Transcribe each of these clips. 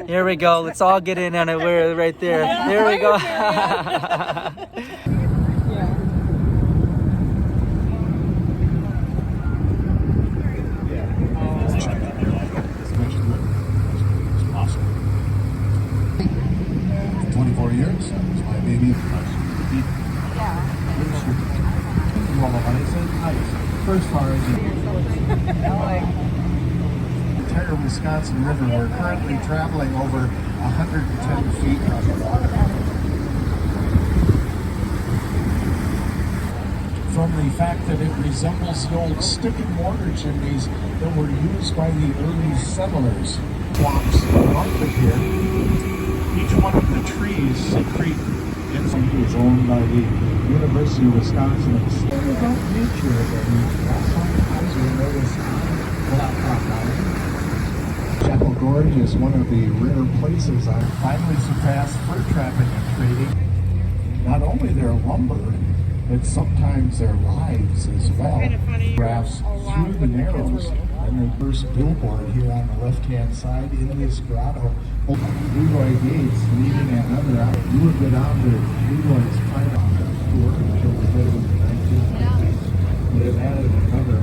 Here we go. Let's all get in on it. We're right there. There we go. Years. That was my baby. First far as the entire Wisconsin River, we're currently traveling over 110 feet on the water. From the fact that it resembles the old stick and mortar chimneys that were used by the early settlers. Swamps north of here. Each one of the trees secrete incense is owned by the University of Wisconsin. It's still about nature that sometimes we notice on Blackhawk Island. Chapel Gorge is one of the rare places I finally surpassed fur trapping and trading. Not only their lumber, but sometimes their lives as well. Graphs through the Narrows, and the first billboard here on the left-hand side in this grotto. Leroy Gates leading another out. You would go down to Leroy's private tour until the middle of the 1990s. But it added another.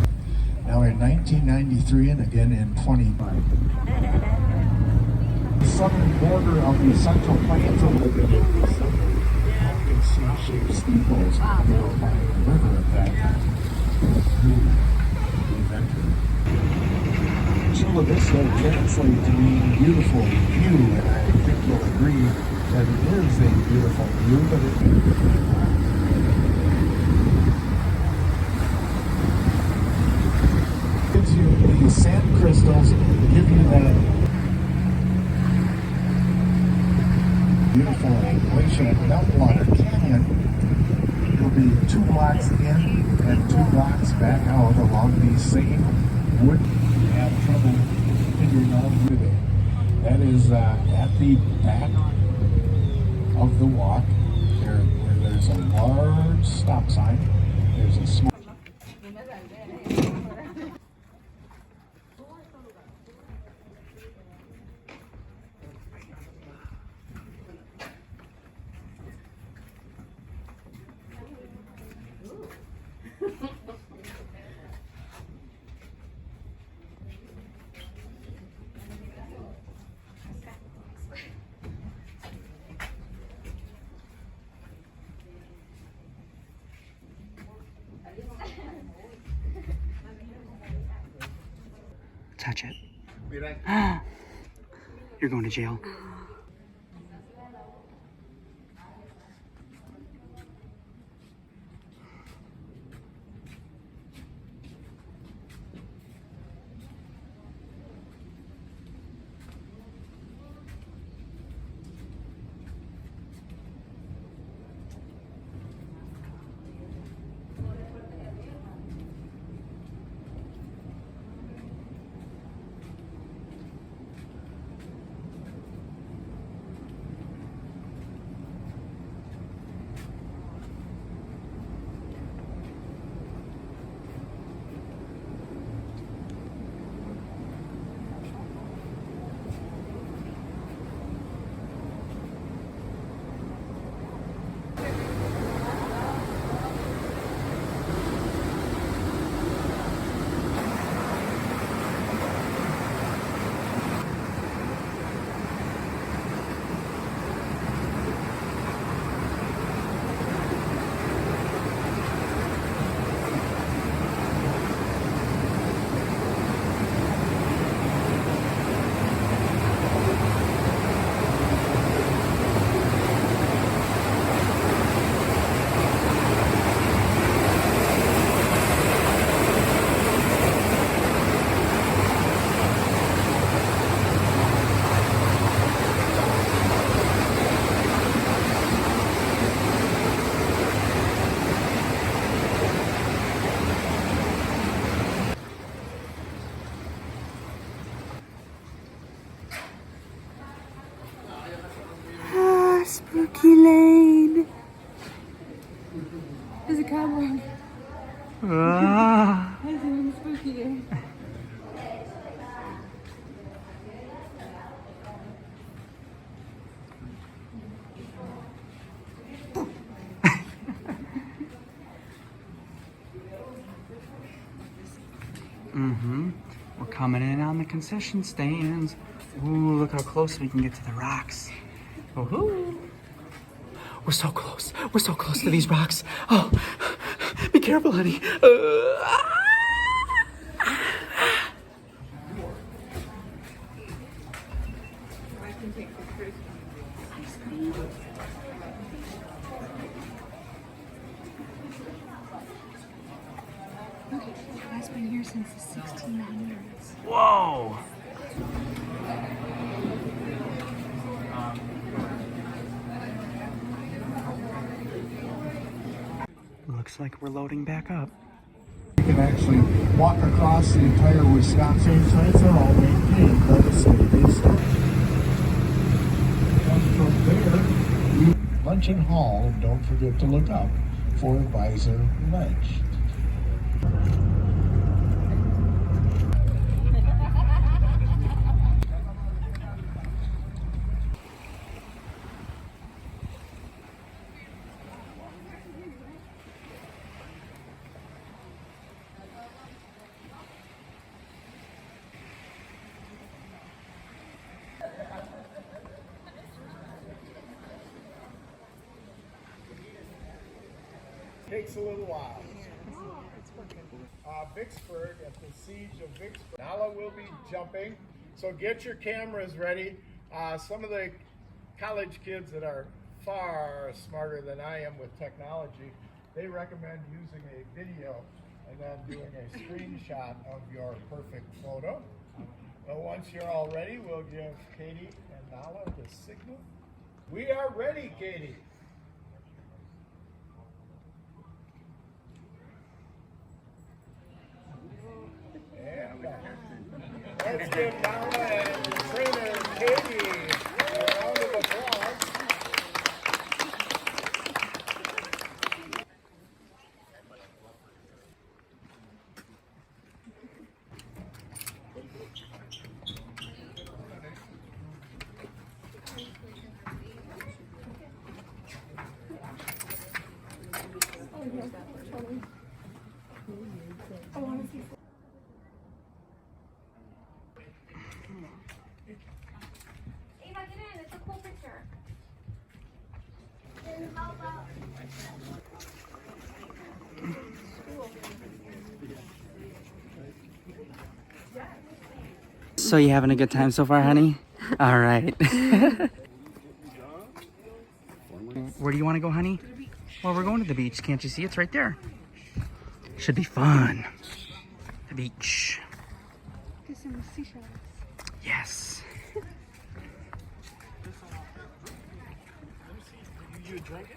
Now in 1993 and again in 25. The southern border of the Central Plains of Liberty. C-shaped steeples built by the river at that time. Chula Vista translates to mean beautiful view, and I think you'll agree that it is a beautiful view, but it gives you these sand crystals, give you that beautiful Glacial Meltwater Canyon. You'll be 2 blocks in and 2 blocks back out along these same wood. Have trouble figuring out where they. That is at the back of the walk, where there's a large stop sign. There's a small. Touch it. You're going to jail. Spooky Lane. There's a cowboy. Ah. That's even spookier. Mm-hmm. We're coming in on the concession stands. Ooh, look how close we can get to the rocks. Woohoo! We're so close. We're so close to these rocks. Oh, be careful, honey. It's been here since the 1600s. Whoa! Looks like we're loading back up. You can actually walk across the entire Wisconsin. Sites are all maintained by the state of Minnesota. And from there, Luncheon Hall, and don't forget to look up for Advisor Ledge. Takes a little while. Vicksburg, at the siege of Vicksburg. Nala will be jumping, so get your cameras ready. Some of the college kids that are far smarter than I am with technology, they recommend using a video and then doing a screenshot of your perfect photo. But once you're all ready, we'll give Katie and Nala the signal. We are ready, Katie. Let's give Nala and trainer Katie a round of applause. Ava, get in. It's a cool picture. So you having a good time so far, honey? All right. Where do you want to go, honey? Well, we're going to the beach. Can't you see? It's right there. Should be fun. The beach. Do some seashells. Yes. You drink it?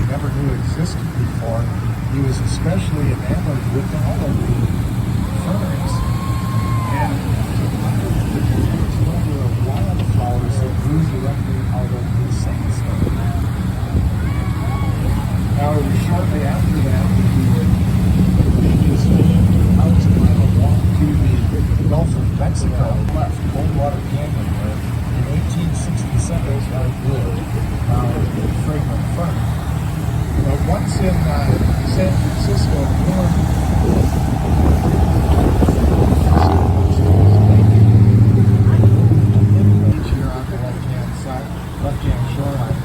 Never knew existed before. He was especially enamored with all of the ferns and the number of wildflowers that grew directly out of the sandstone. Now, it was shortly after that he made his 1,000-mile walk to the Gulf of Mexico, left Coldwater Canyon, where in 1867 I grew fragrant fern. But once in San Francisco, here on the left-hand side, left-hand shoreline,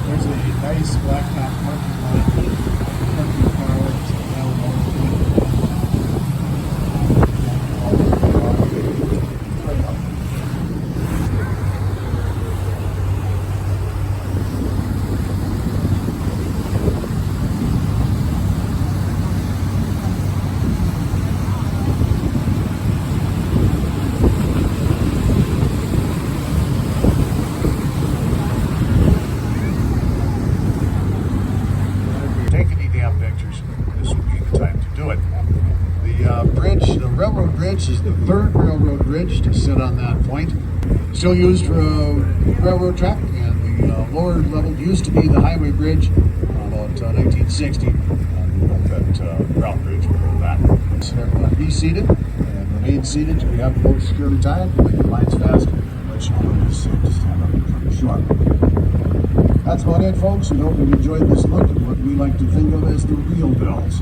there's a nice blacktop parking lot. Parking cars available. This is the third railroad bridge to sit on that point. Still used for a railroad track, and the lower level used to be the highway bridge about 1960. We built that route bridge back. So everyone be seated and remain seated till we have the boat securely tied. Make your lines fast. Let you know when it's safe to stand up from the shore. That's about it, folks. We hope you enjoyed this look at what we like to think of as the real bells.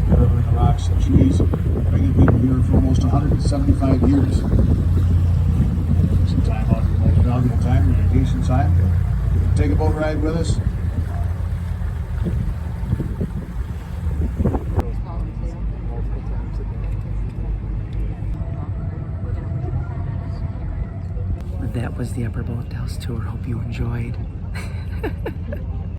Wherever in the rocks and trees, bringing people here for almost 175 years. Some time out of your most valuable time, your vacation time. Take a boat ride with us. That was the Upper Boat Dells tour. Hope you enjoyed.